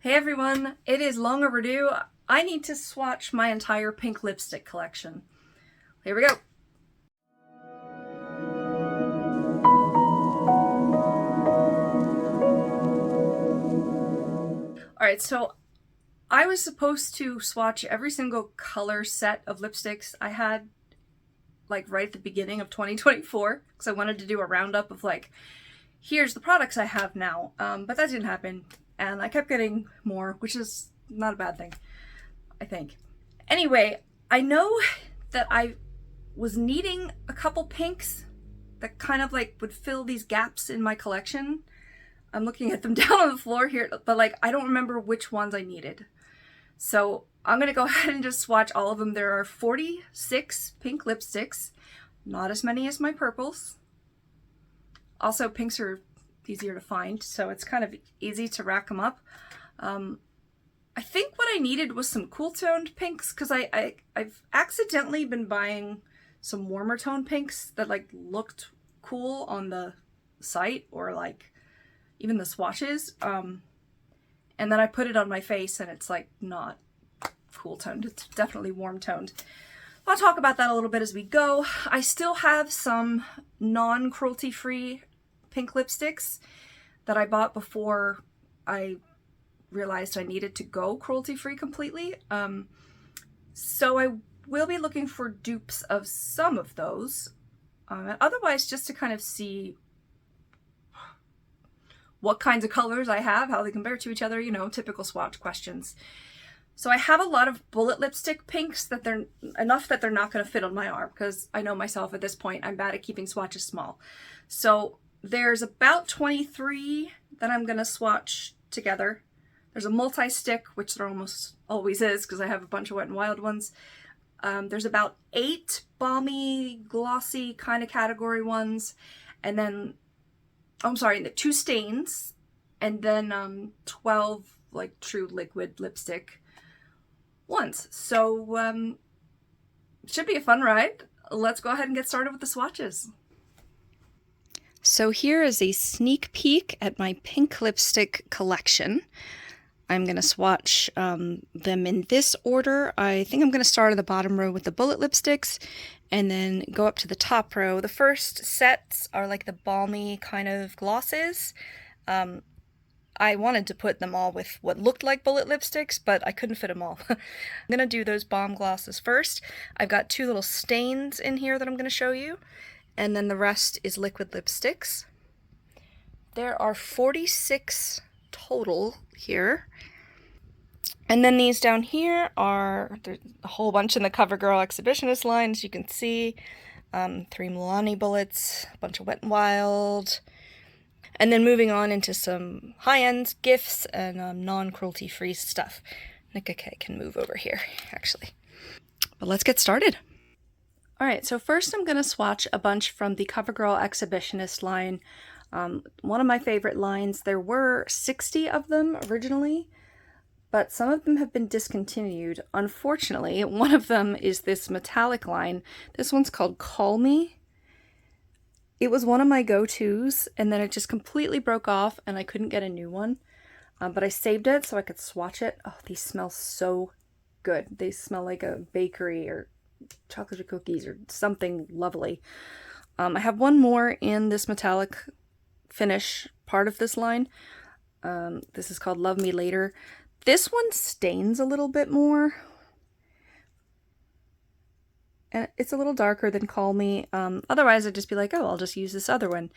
Hey everyone, it is long overdue. I need to swatch my entire pink lipstick collection. Here we go. Alright, so I was supposed to swatch every single color set of lipsticks I had like right at the beginning of 2024 because I wanted to do a roundup of like, here's the products I have now, but that didn't happen. And I kept getting more, which is not a bad thing, I think. Anyway, I know that I was needing a couple pinks that kind of like would fill these gaps in my collection. I'm looking at them down on the floor here, but like I don't remember which ones I needed. So I'm gonna go ahead and just swatch all of them. There are 46 pink lipsticks, not as many as my purples. Also, pinks are easier to find, so it's kind of easy to rack them up. I think what I needed was some cool toned pinks because I've accidentally been buying some warmer tone pinks that like looked cool on the site or like even the swatches, and then I put it on my face and it's like not cool toned. It's definitely warm toned. I'll talk about that a little bit as we go. I still have some non-cruelty free pink lipsticks that I bought before I realized I needed to go cruelty free completely. So I will be looking for dupes of some of those. Otherwise, just to kind of see what kinds of colors I have, how they compare to each other, you know, typical swatch questions. So I have a lot of bullet lipstick pinks that they're enough that they're not going to fit on my arm because I know myself at this point, I'm bad at keeping swatches small. So there's about 23 that I'm going to swatch together. There's a multi-stick, which there almost always is because I have a bunch of Wet n Wild ones. There's about 8 balmy, glossy kind of category ones. And then, oh, I'm sorry, the 2 stains. And then 12 like true liquid lipstick ones. So it should be a fun ride. Let's go ahead and get started with the swatches. So here is a sneak peek at my pink lipstick collection. I'm going to swatch them in this order. I think I'm going to start at the bottom row with the bullet lipsticks and then go up to the top row. The first sets are like the balmy kind of glosses. I wanted to put them all with what looked like bullet lipsticks, but I couldn't fit them all. I'm going to do those balm glosses first. I've got 2 little stains in here that I'm going to show you, and then the rest is liquid lipsticks. There are 46 total here. And then these down here are, there's a whole bunch in the Covergirl Exhibitionist line, as you can see. 3 Milani bullets, a bunch of Wet n Wild. And then moving on into some high-end gifts and non-cruelty free stuff. Coquette can move over here, actually. But let's get started. Alright, so first I'm going to swatch a bunch from the Covergirl Exhibitionist line. One of my favorite lines. There were 60 of them originally, but some of them have been discontinued. Unfortunately, one of them is this metallic line. This one's called Call Me. It was one of my go-tos, and then it just completely broke off, and I couldn't get a new one. But I saved it so I could swatch it. Oh, these smell so good. They smell like a bakery or chocolate chip cookies or something lovely. I have one more in this metallic finish part of this line. This is called Love Me Later. This one stains a little bit more. And it's a little darker than Call Me. Otherwise, I'd just be like, oh, I'll just use this other one.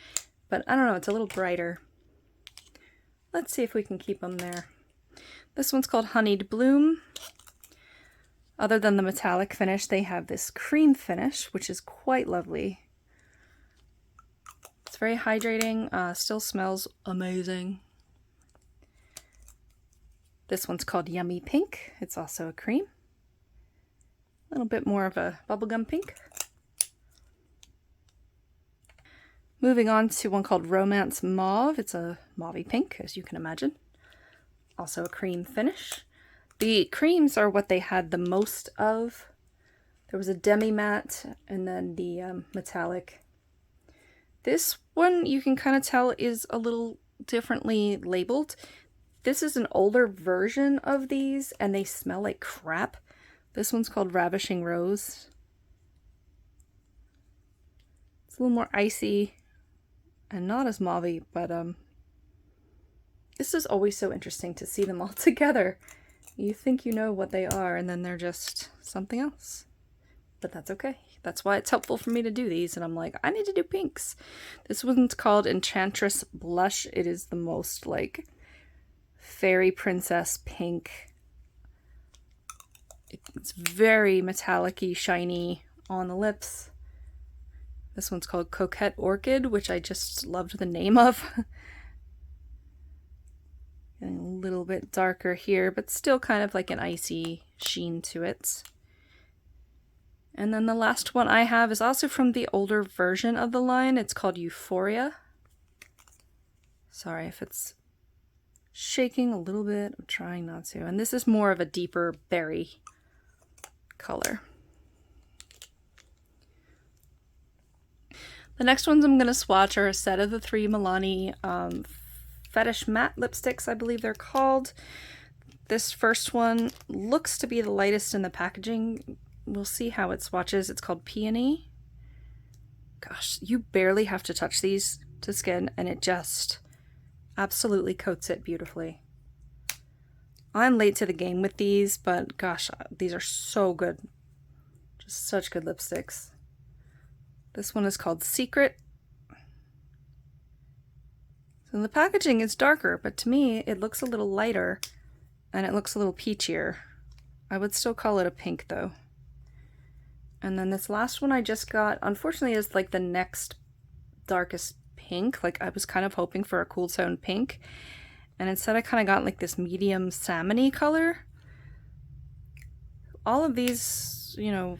But I don't know, it's a little brighter. Let's see if we can keep them there. This one's called Honeyed Bloom. Other than the metallic finish, they have this cream finish, which is quite lovely. It's very hydrating, still smells amazing. This one's called Yummy Pink. It's also a cream. A little bit more of a bubblegum pink. Moving on to one called Romance Mauve. It's a mauve pink, as you can imagine. Also a cream finish. The creams are what they had the most of. There was a demi matte and then the metallic. This one you can kind of tell is a little differently labeled. This is an older version of these, and they smell like crap. This one's called Ravishing Rose. It's a little more icy and not as mauve-y, but this is always so interesting to see them all together. You think you know what they are, and then they're just something else. But that's okay. That's why it's helpful for me to do these, and I'm like, I need to do pinks. This one's called Enchantress Blush. It is the most, like, fairy princess pink. It's very metallic-y, shiny on the lips. This one's called Coquette Orchid, which I just loved the name of. Getting a little bit darker here, but still kind of like an icy sheen to it. And then the last one I have is also from the older version of the line. It's called Euphoria. Sorry if it's shaking a little bit. I'm trying not to. And this is more of a deeper berry color. The next ones I'm going to swatch are a set of the 3 Milani Fetish matte lipsticks, I believe they're called. This first one looks to be the lightest in the packaging. We'll see how it swatches. It's called Peony. Gosh, you barely have to touch these to skin, and it just absolutely coats it beautifully. I'm late to the game with these, but gosh, these are so good. Just such good lipsticks. This one is called Secret. So the packaging is darker, but to me it looks a little lighter and it looks a little peachier. I would still call it a pink though. And then this last one I just got, unfortunately, is like the next darkest pink. Like I was kind of hoping for a cool tone pink, and instead I kind of got like this medium salmon-y color. All of these, you know,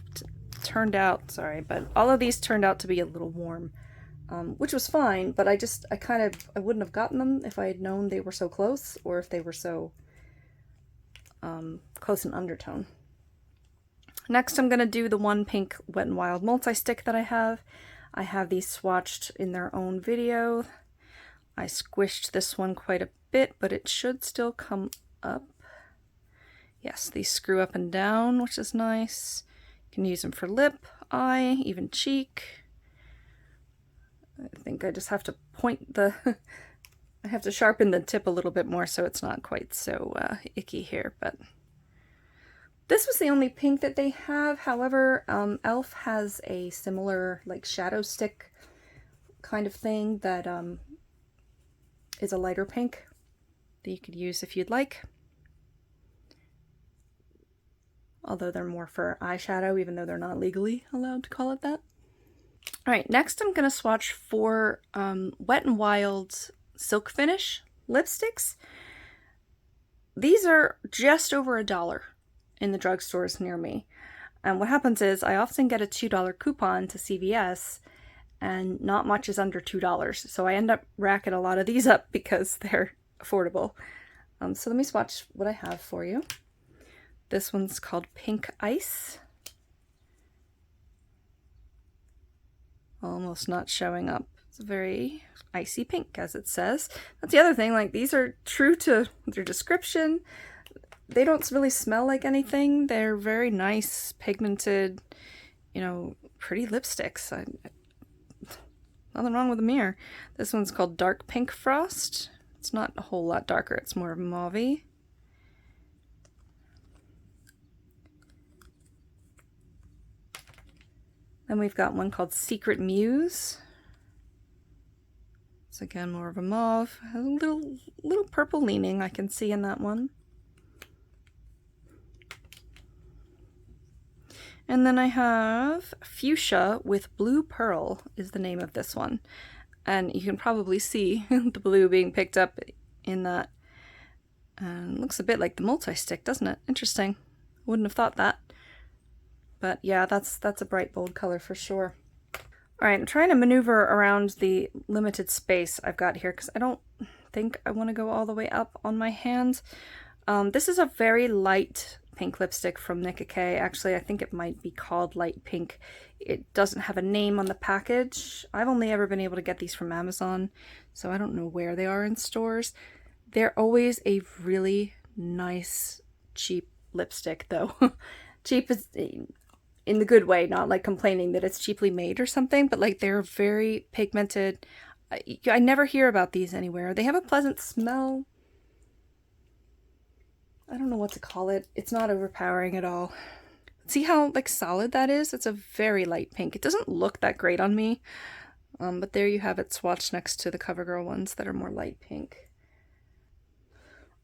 turned out, sorry, but all of these turned out to be a little warm, which was fine, but I wouldn't have gotten them if I had known they were so close, or if they were so close in undertone. Next, I'm going to do the one pink Wet n Wild multi-stick that I have. I have these swatched in their own video. I squished this one quite a bit, but it should still come up. Yes, these screw up and down, which is nice. You can use them for lip, eye, even cheek. I think I just have to point the... I have to sharpen the tip a little bit more so it's not quite so icky here, but... This was the only pink that they have. However, e.l.f. has a similar like shadow stick kind of thing that is a lighter pink that you could use if you'd like. Although they're more for eyeshadow, even though they're not legally allowed to call it that. Alright, next I'm going to swatch 4 Wet n Wild Silk Finish lipsticks. These are just over $1 in the drugstores near me. And what happens is I often get a $2 coupon to CVS, and not much is under $2. So I end up racking a lot of these up because they're affordable. So let me swatch what I have for you. This one's called Pink Ice. Almost not showing up. It's a very icy pink, as it says. That's the other thing, like these are true to their description. They don't really smell like anything. They're very nice, pigmented, you know, pretty lipsticks. Nothing wrong with them here. This one's called Dark Pink Frost. It's not a whole lot darker. It's more mauve-y. Then we've got one called Secret Muse. It's again more of a mauve. Has a little purple leaning I can see in that one. And then I have Fuschia with Blue Pearl is the name of this one. And you can probably see the blue being picked up in that. And it looks a bit like the multi-stick, doesn't it? Interesting. Wouldn't have thought that. But yeah, that's a bright, bold color for sure. Alright, I'm trying to maneuver around the limited space I've got here because I don't think I want to go all the way up on my hands. This is a very light pink lipstick from Nicka K. Actually, I think it might be called Light Pink. It doesn't have a name on the package. I've only ever been able to get these from Amazon, so I don't know where they are in stores. They're always a really nice, cheap lipstick, though. Cheap is in the good way, not like complaining that it's cheaply made or something, but like they're very pigmented. I never hear about these anywhere. They have a pleasant smell. I don't know what to call it. It's not overpowering at all. See how like solid that is? It's a very light pink. It doesn't look that great on me, but there you have it swatched next to the CoverGirl ones that are more light pink.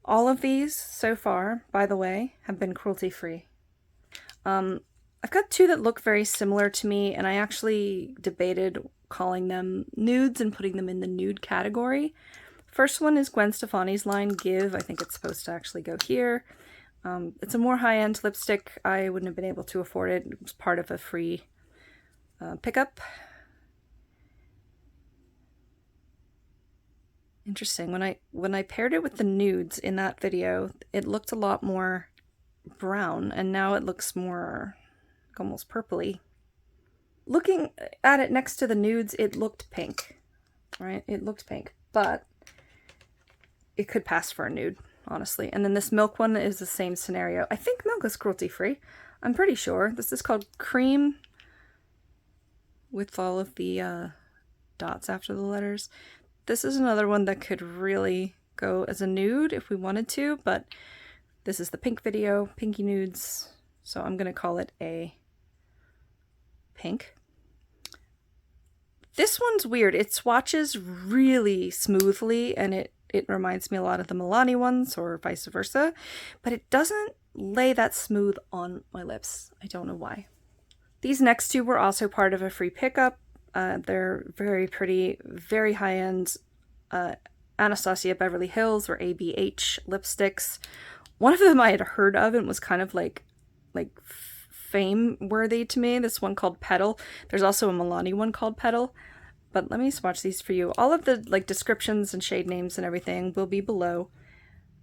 All of these so far, by the way, have been cruelty-free. I've got two that look very similar to me, and I actually debated calling them nudes and putting them in the nude category. First one is Gwen Stefani's line, Give. I think it's supposed to actually go here. It's a more high-end lipstick. I wouldn't have been able to afford it. It was part of a free pickup. Interesting. When I paired it with the nudes in that video, it looked a lot more brown, and now it looks more almost purpley. Looking at it next to the nudes, it looked pink, right? It looked pink, but it could pass for a nude, honestly. And then this milk one is the same scenario. I think milk is cruelty-free. I'm pretty sure. This is called C.R.E.A.M with all of the dots after the letters. This is another one that could really go as a nude if we wanted to, but this is the pink video, pinky nudes, so I'm going to call it a pink. This one's weird. It swatches really smoothly, and it reminds me a lot of the Milani ones, or vice versa, but it doesn't lay that smooth on my lips. I don't know why. These next two were also part of a free pickup. They're very pretty, very high-end Anastasia Beverly Hills, or ABH lipsticks. One of them I had heard of and was kind of like fame-worthy to me. This one called Petal. There's also a Milani one called Petal. But let me swatch these for you. All of the like descriptions and shade names and everything will be below.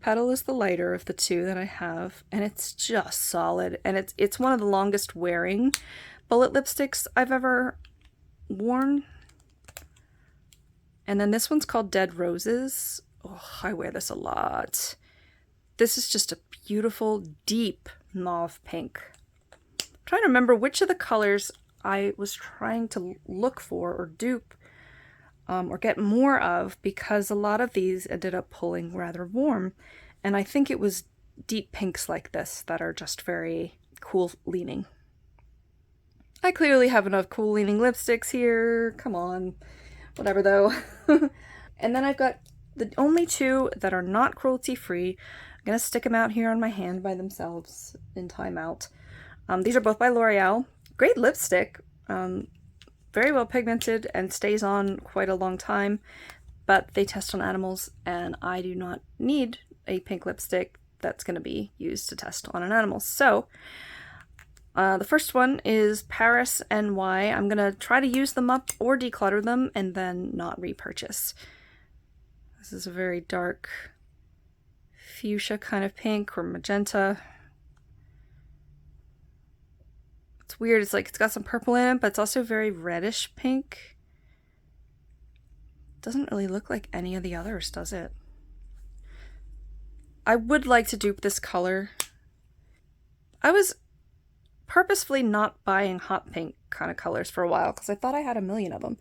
Petal is the lighter of the two that I have, and it's just solid. And it's one of the longest wearing bullet lipsticks I've ever worn. And then this one's called Dead Roses. Oh, I wear this a lot. This is just a beautiful, deep mauve pink. I'm trying to remember which of the colors I was trying to look for or dupe or get more of, because a lot of these ended up pulling rather warm. And I think it was deep pinks like this that are just very cool leaning. I clearly have enough cool leaning lipsticks here. Come on. Whatever though. And then I've got the only two that are not cruelty free. I'm going to stick them out here on my hand by themselves in timeout. These are both by L'Oreal. Great lipstick. Very well pigmented and stays on quite a long time, but they test on animals, and I do not need a pink lipstick that's going to be used to test on an animal. So the first one is Paris NY. I'm going to try to use them up or declutter them and then not repurchase. This is a very dark fuchsia kind of pink, or magenta. It's weird. It's like it's got some purple in it, but it's also very reddish pink. Doesn't really look like any of the others, does it? I would like to dupe this color. I was purposefully not buying hot pink kind of colors for a while because I thought I had a million of them,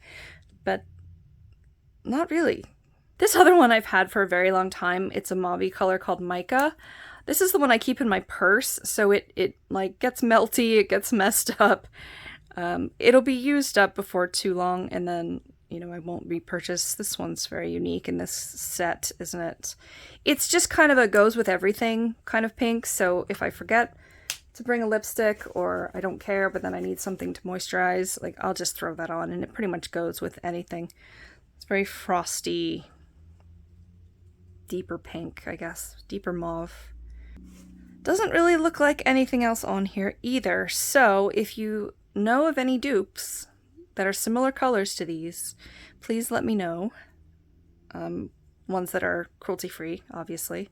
but not really. This other one I've had for a very long time. It's a mauve color called Mica. This is the one I keep in my purse, so it like gets melty, it gets messed up. It'll be used up before too long, and then, you know, I won't repurchase. This one's very unique in this set, isn't it? It's just kind of a goes with everything kind of pink, so if I forget to bring a lipstick, or I don't care, but then I need something to moisturize, like, I'll just throw that on, and it pretty much goes with anything. It's very frosty, deeper pink, I guess, deeper mauve. Doesn't really look like anything else on here either, so if you know of any dupes that are similar colors to these, please let me know. Ones that are cruelty-free, obviously,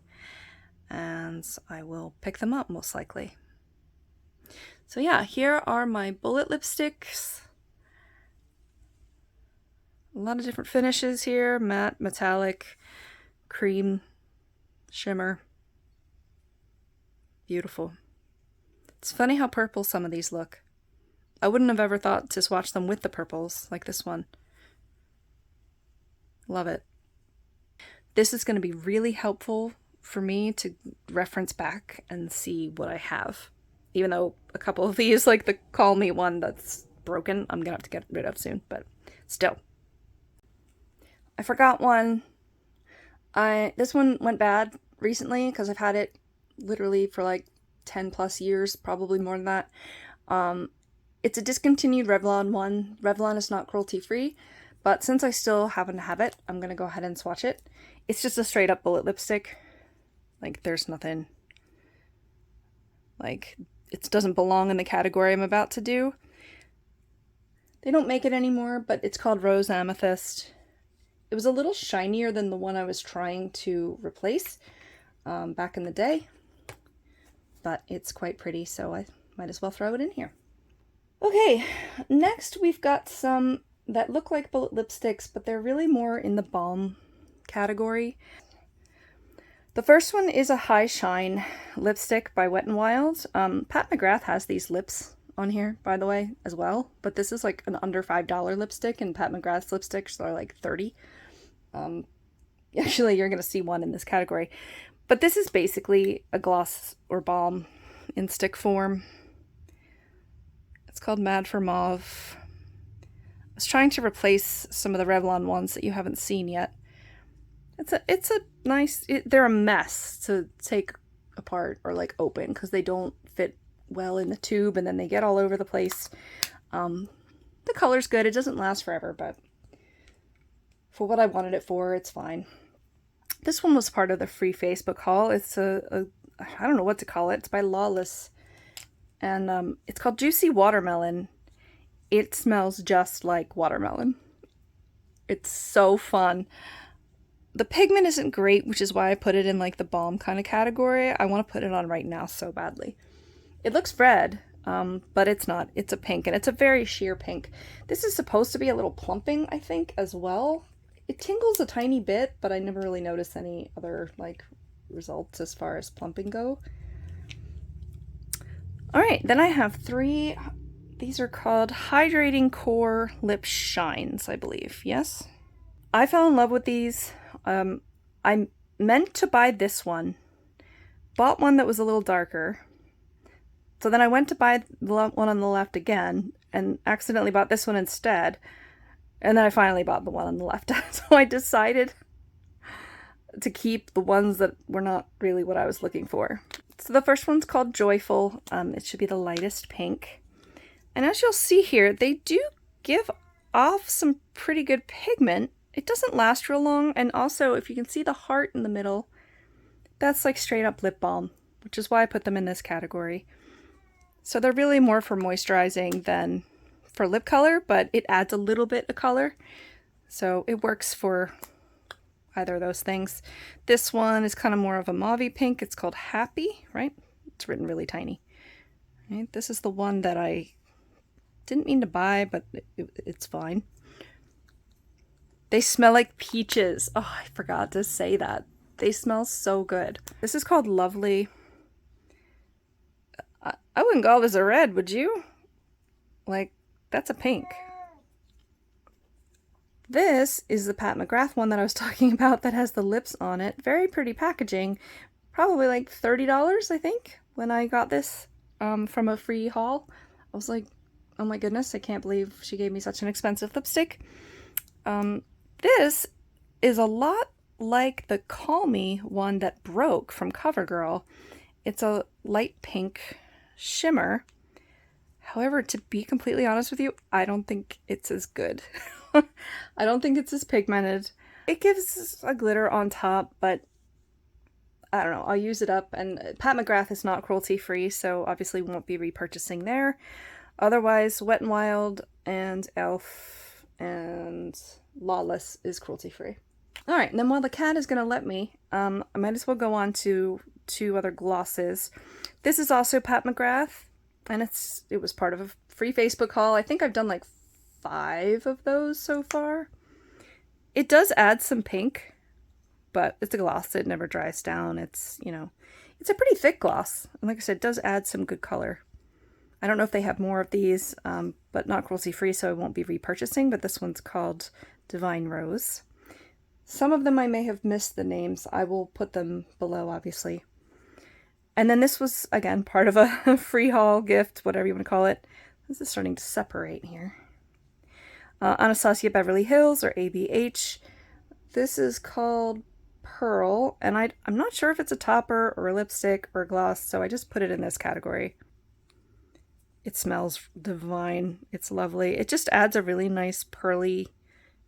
and I will pick them up most likely. So yeah, here are my bullet lipsticks. A lot of different finishes here: matte, metallic, cream, shimmer. Beautiful. It's funny how purple some of these look. I wouldn't have ever thought to swatch them with the purples, like this one. Love it. This is going to be really helpful for me to reference back and see what I have. Even though a couple of these, like the Call Me one that's broken, I'm going to have to get rid of soon, but still. I forgot one. This one went bad recently because I've had it literally for like 10 plus years, probably more than that. It's a discontinued Revlon one. Revlon is not cruelty free, but since I still happen to have it, I'm gonna go ahead and swatch it. It's just a straight up bullet lipstick. Like, there's nothing, like, it doesn't belong in the category I'm about to do. They don't make it anymore, but it's called Rose Amethyst. It was a little shinier than the one I was trying to replace back in the day, but it's quite pretty, so I might as well throw it in here. Okay, next we've got some that look like bullet lipsticks, but they're really more in the balm category. The first one is a High Shine lipstick by Wet n Wild. Pat McGrath has these lips on here, by the way, as well, but this is like an under $5 lipstick, and Pat McGrath's lipsticks are like $30. Actually, you're going to see one in this category. But this is basically a gloss or balm in stick form. It's called Mad for Mauve. I was trying to replace some of the Revlon ones that you haven't seen yet. It's a nice, they're a mess to take apart or like open because they don't fit well in the tube and then they get all over the place. The color's good. It doesn't last forever, but for what I wanted it for, it's fine. This one was part of the free Facebook haul. It's I don't know what to call it. It's by Lawless. And it's called Juicy Watermelon. It smells just like watermelon. It's so fun. The pigment isn't great, which is why I put it in like the balm kind of category. I want to put it on right now so badly. It looks red, but it's not. It's a pink, and it's a very sheer pink. This is supposed to be a little plumping, I think, as well. It tingles a tiny bit, but I never really noticed any other like results as far as plumping go. All right, then I have three. These are called Hydrating Core Lip Shines, I believe. Yes? I fell in love with these. I meant to buy this one. Bought one that was a little darker. So then I went to buy the one on the left again and accidentally bought this one instead. And then I finally bought the one on the left. So I decided to keep the ones that were not really what I was looking for. So the first one's called Joyful. It should be the lightest pink. And as you'll see here, they do give off some pretty good pigment. It doesn't last real long. And also, if you can see the heart in the middle, that's like straight up lip balm, which is why I put them in this category. So they're really more for moisturizing than for lip color, but it adds a little bit of color. So it works for either of those things. This one is kind of more of a mauve pink. It's called Happy, right? It's written really tiny. Right? This is the one that I didn't mean to buy, but it's fine. They smell like peaches. Oh, I forgot to say that. They smell so good. This is called Lovely. I wouldn't call this a red, would you? Like, that's a pink. This is the Pat McGrath one that I was talking about that has the lips on it. Very pretty packaging. Probably like $30, I think, when I got this from a free haul. I was like, oh my goodness, I can't believe she gave me such an expensive lipstick. This is a lot like the Call Me one that broke from Covergirl. It's a light pink shimmer. However, to be completely honest with you, I don't think it's as good. I don't think it's as pigmented. It gives a glitter on top, but I don't know, I'll use it up. And Pat McGrath is not cruelty free, so obviously won't be repurchasing there. Otherwise, Wet n Wild and Elf and Lawless is cruelty free. All right, and then while the cat is gonna let me, I might as well go on to two other glosses. This is also Pat McGrath, and it was part of a free Facebook haul. I think I've done like 5 of those so far. It does add some pink, but it's a gloss. It never dries down. It's, you know, it's a pretty thick gloss. And like I said, it does add some good color. I don't know if they have more of these, but not cruelty-free, so I won't be repurchasing, but this one's called Divine Rose. Some of them I may have missed the names. I will put them below, obviously. And then this was, again, part of a free haul gift, whatever you want to call it. This is starting to separate here. Anastasia Beverly Hills, or ABH. This is called Pearl, and I'm not sure if it's a topper or a lipstick or a gloss, so I just put it in this category. It smells divine. It's lovely. It just adds a really nice pearly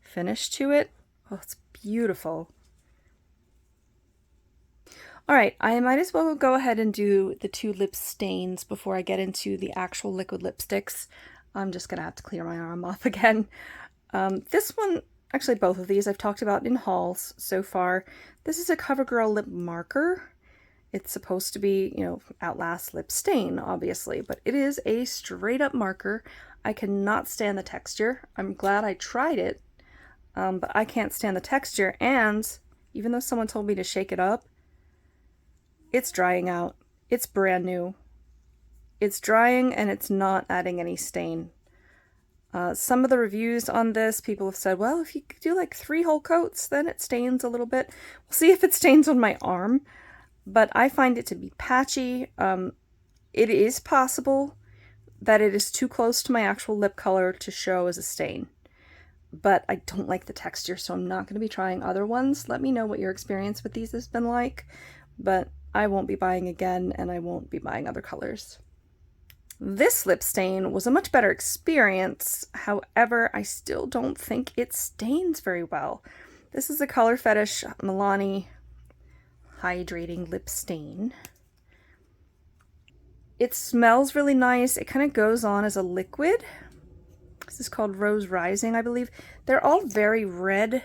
finish to it. Oh, it's beautiful. All right, I might as well go ahead and do the 2 lip stains before I get into the actual liquid lipsticks. I'm just going to have to clear my arm off again. This one, actually both of these I've talked about in hauls so far. This is a CoverGirl lip marker. It's supposed to be, you know, Outlast lip stain, obviously, but it is a straight up marker. I cannot stand the texture. I'm glad I tried it, but I can't stand the texture, and even though someone told me to shake it up, it's drying out. It's brand new. It's drying and it's not adding any stain. Some of the reviews on this, people have said, well, if you do like 3 whole coats, then it stains a little bit. We'll see if it stains on my arm. But I find it to be patchy. It is possible that it is too close to my actual lip color to show as a stain. But I don't like the texture, so I'm not going to be trying other ones. Let me know what your experience with these has been like. But I won't be buying again, and I won't be buying other colors. This lip stain was a much better experience. However, I still don't think it stains very well. This is a Color Fetish Milani Hydrating Lip Stain. It smells really nice. It kind of goes on as a liquid. This is called Rose Rising, I believe. They're all very red,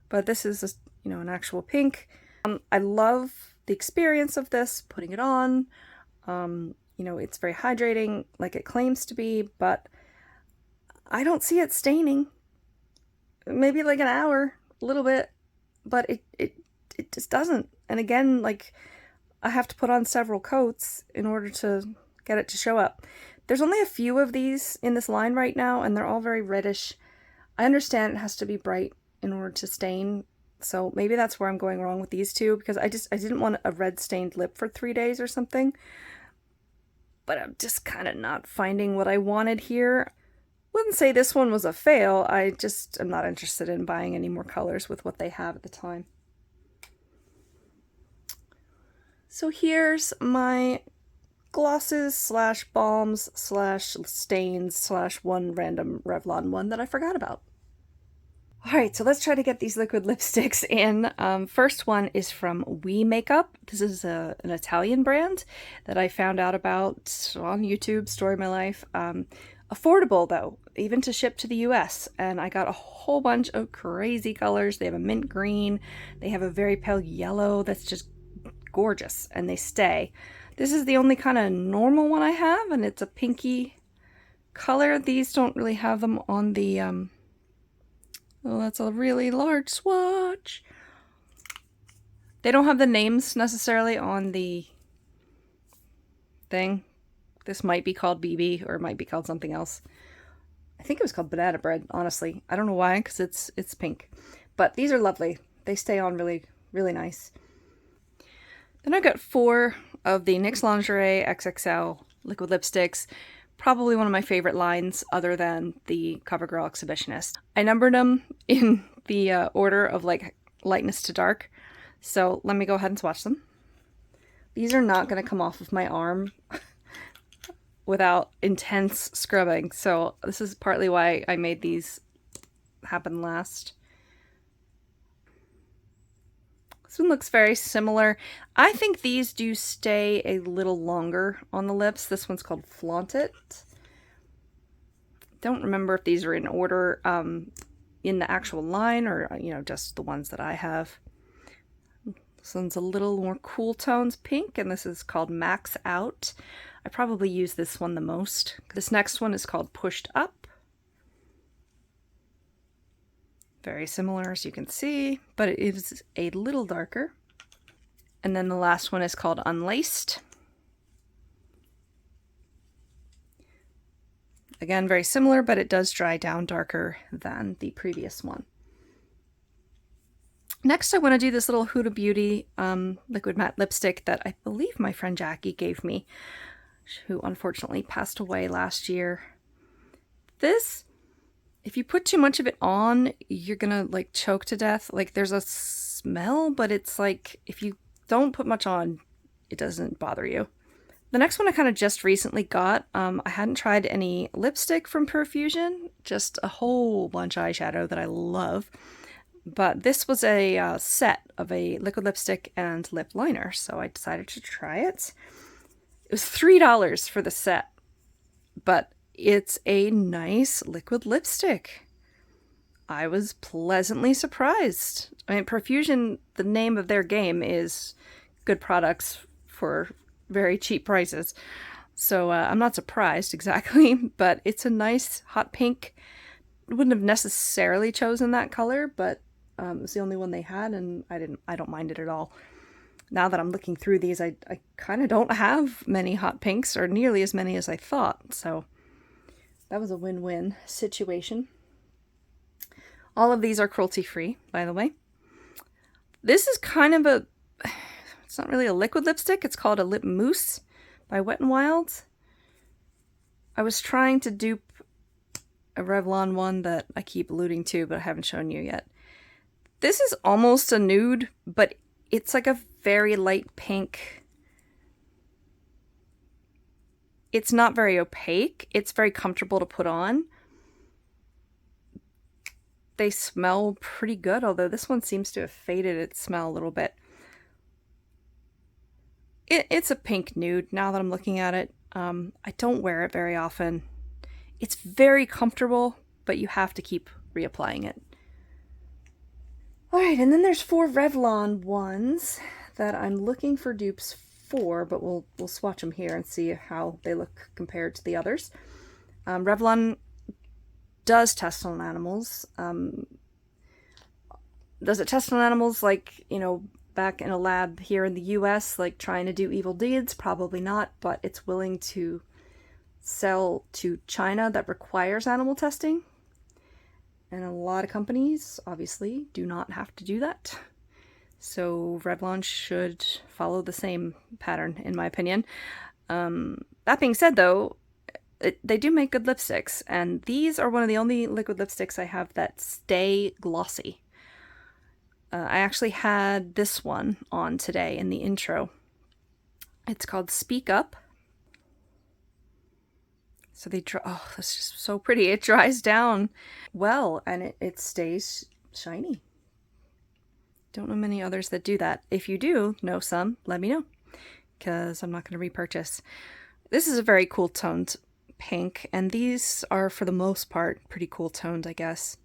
but this is just, you know, an actual pink. I love the experience of this, putting it on. You know, it's very hydrating, like it claims to be, but I don't see it staining. Maybe like an hour, a little bit, but it just doesn't. And again, like, I have to put on several coats in order to get it to show up. There's only a few of these in this line right now, and they're all very reddish. I understand it has to be bright in order to stain, so maybe that's where I'm going wrong with these two, because I didn't want a red stained lip for 3 days or something. But I'm just kind of not finding what I wanted here. Wouldn't say this one was a fail. I just am not interested in buying any more colors with what they have at the time. So here's my glosses slash balms slash stains slash one random Revlon one that I forgot about. Alright, so let's try to get these liquid lipsticks in. First one is from We Makeup. This is an Italian brand that I found out about on YouTube, Story of My Life. Affordable though, even to ship to the US. And I got a whole bunch of crazy colors. They have a mint green. They have a very pale yellow that's just gorgeous, and they stay. This is the only kind of normal one I have, and it's a pinky color. These don't really have them on the... Oh, that's a really large swatch. They don't have the names necessarily on the thing. This might be called BB, or it might be called something else. I think it was called Banana Bread, honestly. I don't know why, because it's pink. But these are lovely. They stay on really, really nice. Then I got 4 of the NYX Lingerie XXL liquid lipsticks. Probably one of my favorite lines other than the CoverGirl Exhibitionist. I numbered them in the order of like lightness to dark. So let me go ahead and swatch them. These are not going to come off of my arm without intense scrubbing. So this is partly why I made these happen last. This one looks very similar. I think these do stay a little longer on the lips. This one's called Flaunt It. Don't remember if these are in order in the actual line or, you know, just the ones that I have. This one's a little more cool tones pink, and this is called Max Out. I probably use this one the most. This next one is called Pushed Up. Very similar, as you can see, but it is a little darker. And then the last one is called Unlaced. Again, very similar, but it does dry down darker than the previous one. Next, I want to do this little Huda Beauty liquid matte lipstick that I believe my friend Jackie gave me, who unfortunately passed away last year. This, if you put too much of it on, you're gonna like choke to death. Like there's a smell, but it's like if you don't put much on, it doesn't bother you. The next one I kind of just recently got. I hadn't tried any lipstick from Profusion, just a whole bunch of eyeshadow that I love. But this was a set of a liquid lipstick and lip liner, so I decided to try it. It was $3 for the set, but it's a nice liquid lipstick. I was pleasantly surprised. I mean, Profusion, the name of their game is good products for very cheap prices. So I'm not surprised exactly, but it's a nice hot pink. Wouldn't have necessarily chosen that color, but it was the only one they had, and I don't mind it at all. Now that I'm looking through these, I kind of don't have many hot pinks, or nearly as many as I thought, so that was a win-win situation. All of these are cruelty-free, by the way. This is kind of a... It's not really a liquid lipstick. It's called a Lip Mousse by Wet n Wild. I was trying to dupe a Revlon one that I keep alluding to, but I haven't shown you yet. This is almost a nude, but it's like a very light pink. It's not very opaque. It's very comfortable to put on. They smell pretty good, although this one seems to have faded its smell a little bit. It's a pink nude now that I'm looking at it. I don't wear it very often. It's very comfortable, but you have to keep reapplying it. Alright, and then there's 4 Revlon ones that I'm looking for dupes for, but we'll swatch them here and see how they look compared to the others. Revlon does test on animals. Does it test on animals like, you know, back in a lab here in the US, like trying to do evil deeds? Probably not, but it's willing to sell to China that requires animal testing. And a lot of companies, obviously, do not have to do that. So Revlon should follow the same pattern, in my opinion. That being said, though, they do make good lipsticks, and these are one of the only liquid lipsticks I have that stay glossy. I actually had this one on today in the intro. It's called Speak Up. So they dry. Oh, that's just so pretty. It dries down well, and it stays shiny. Don't know many others that do that. If you do know some, let me know, because I'm not going to repurchase. This is a very cool toned pink, and these are, for the most part, pretty cool toned, I guess.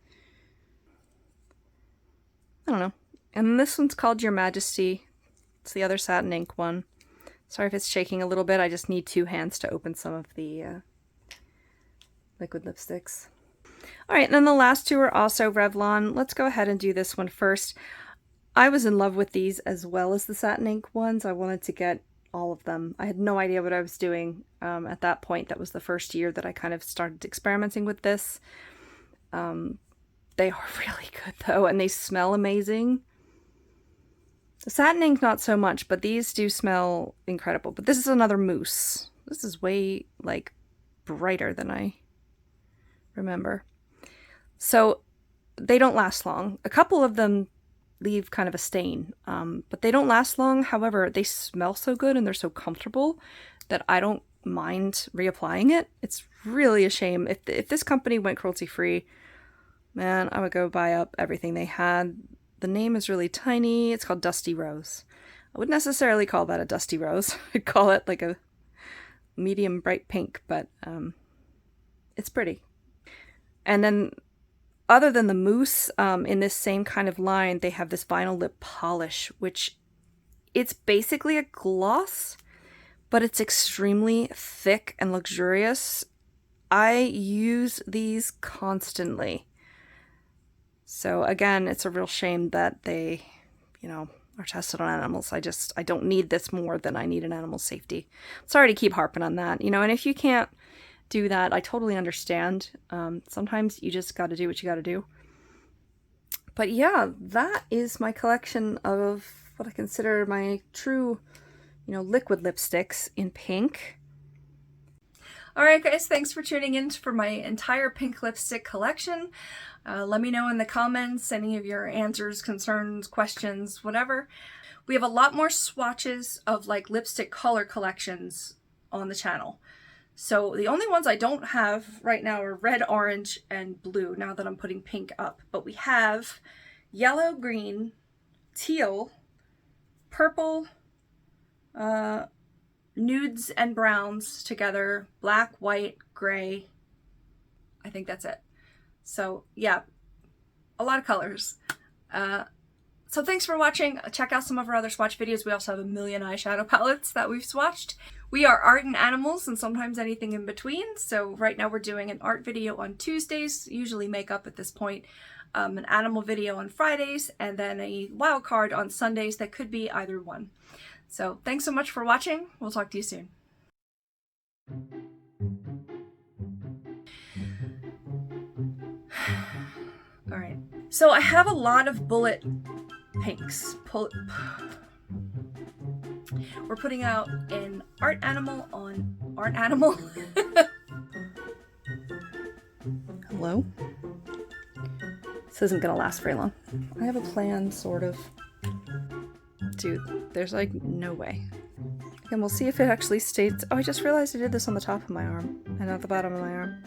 I don't know. And this one's called Your Majesty. It's the other satin ink one. Sorry if it's shaking a little bit. I just need 2 hands to open some of the liquid lipsticks. Alright, and then the last 2 are also Revlon. Let's go ahead and do this one first. I was in love with these as well as the satin ink ones. I wanted to get all of them. I had no idea what I was doing at that point. That was the first year that I kind of started experimenting with this. They are really good though, and they smell amazing. The satin ink not so much, but these do smell incredible. But this is another mousse. This is way like brighter than I remember. So they don't last long. A couple of them leave kind of a stain, but they don't last long. However, they smell so good and they're so comfortable that I don't mind reapplying it. It's really a shame. If this company went cruelty-free, man, I would go buy up everything they had. The name is really tiny. It's called Dusty Rose. I wouldn't necessarily call that a Dusty Rose. I'd call it like a medium bright pink, but it's pretty. And then other than the mousse, in this same kind of line, they have this vinyl lip polish, which it's basically a gloss, but it's extremely thick and luxurious. I use these constantly. So again, it's a real shame that they, you know, are tested on animals. I don't need this more than I need an animal safety. Sorry to keep harping on that, you know, and if you can't do that, I totally understand. Sometimes you just got to do what you got to do. But yeah, that is my collection of what I consider my true, you know, liquid lipsticks in pink. Alright guys, thanks for tuning in for my entire pink lipstick collection. Let me know in the comments any of your answers, concerns, questions, whatever. We have a lot more swatches of like lipstick color collections on the channel. So the only ones I don't have right now are red, orange, and blue, now that I'm putting pink up. But we have yellow, green, teal, purple, nudes and browns together, black, white, gray. I think that's it. So yeah, a lot of colors. So thanks for watching. Check out some of our other swatch videos. We also have a million eyeshadow palettes that we've swatched. We are art and animals and sometimes anything in between. So right now we're doing an art video on Tuesdays, usually makeup at this point, an animal video on Fridays, and then a wild card on Sundays that could be either one. So thanks so much for watching. We'll talk to you soon. All right. So I have a lot of bullet pinks. We're putting out an art animal on art animal. Hello? This isn't gonna last very long. I have a plan, sort of. Dude, there's like no way. And we'll see if it actually stays. Oh, I just realized I did this on the top of my arm and not the bottom of my arm.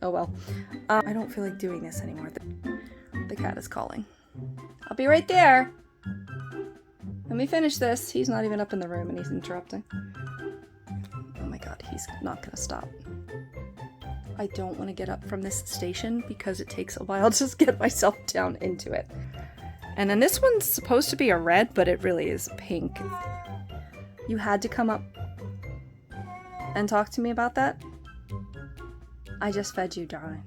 Oh well. I don't feel like doing this anymore. The cat is calling. I'll be right there. Let me finish this. He's not even up in the room and he's interrupting. Oh my god, he's not gonna stop. I don't want to get up from this station because it takes a while to just get myself down into it. And then this one's supposed to be a red, but it really is pink. You had to come up and talk to me about that? I just fed you, darling.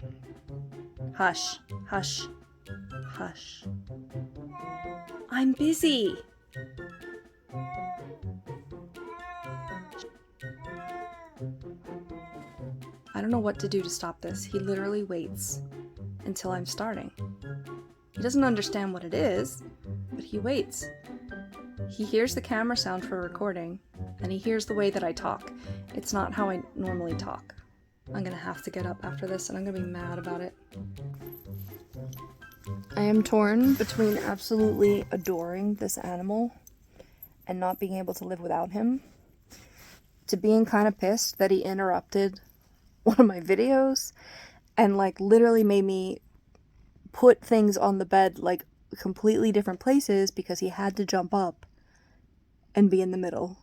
Hush, hush, hush. I'm busy. I don't know what to do to stop this. He literally waits until I'm starting. He doesn't understand what it is, but he waits. He hears the camera sound for recording, and he hears the way that I talk. It's not how I normally talk. I'm gonna have to get up after this, and I'm gonna be mad about it. I am torn between absolutely adoring this animal and not being able to live without him, to being kind of pissed that he interrupted one of my videos and like literally made me put things on the bed like completely different places because he had to jump up and be in the middle,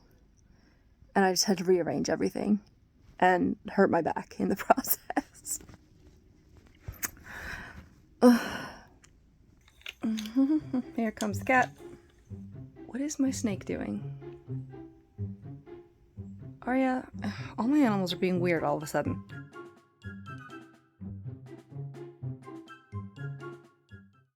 and I just had to rearrange everything and hurt my back in the process. Here comes the cat. What is my snake doing? Aria, all my animals are being weird all of a sudden.